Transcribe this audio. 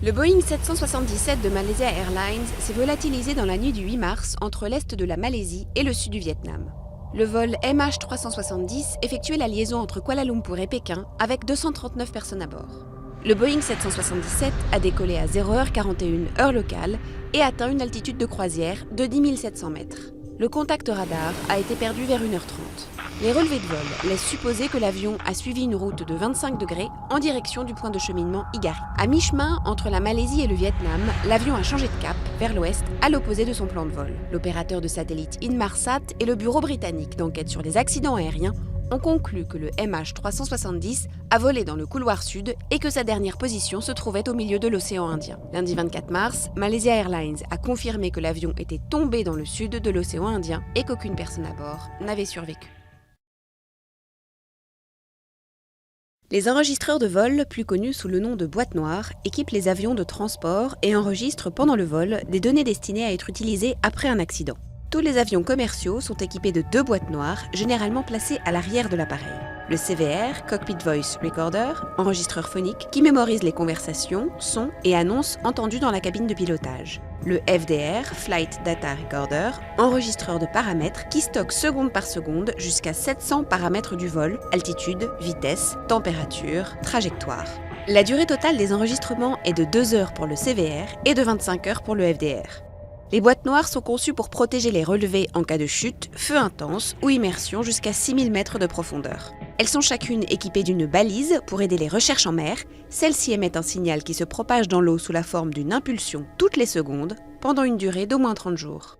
Le Boeing 777 de Malaysia Airlines s'est volatilisé dans la nuit du 8 mars entre l'est de la Malaisie et le sud du Vietnam. Le vol MH370 effectuait la liaison entre Kuala Lumpur et Pékin avec 239 personnes à bord. Le Boeing 777 a décollé à 0h41 heure locale et atteint une altitude de croisière de 10 700 mètres. Le contact radar a été perdu vers 1h30. Les relevés de vol laissent supposer que l'avion a suivi une route de 25 degrés en direction du point de cheminement Igari. À mi-chemin entre la Malaisie et le Vietnam, l'avion a changé de cap vers l'ouest à l'opposé de son plan de vol. L'opérateur de satellite Inmarsat et le bureau britannique d'enquête sur les accidents aériens ont conclu que le MH370 a volé dans le couloir sud et que sa dernière position se trouvait au milieu de l'océan Indien. Lundi 24 mars, Malaysia Airlines a confirmé que l'avion était tombé dans le sud de l'océan Indien et qu'aucune personne à bord n'avait survécu. Les enregistreurs de vol, plus connus sous le nom de boîtes noires, équipent les avions de transport et enregistrent pendant le vol des données destinées à être utilisées après un accident. Tous les avions commerciaux sont équipés de 2 boîtes noires, généralement placées à l'arrière de l'appareil. Le CVR, Cockpit Voice Recorder, enregistreur phonique, qui mémorise les conversations, sons et annonces entendues dans la cabine de pilotage. Le FDR, Flight Data Recorder, enregistreur de paramètres qui stocke seconde par seconde jusqu'à 700 paramètres du vol, altitude, vitesse, température, trajectoire. La durée totale des enregistrements est de 2 heures pour le CVR et de 25 heures pour le FDR. Les boîtes noires sont conçues pour protéger les relevés en cas de chute, feu intense ou immersion jusqu'à 6000 mètres de profondeur. Elles sont chacune équipées d'une balise pour aider les recherches en mer. Celle-ci émet un signal qui se propage dans l'eau sous la forme d'une impulsion toutes les secondes pendant une durée d'au moins 30 jours.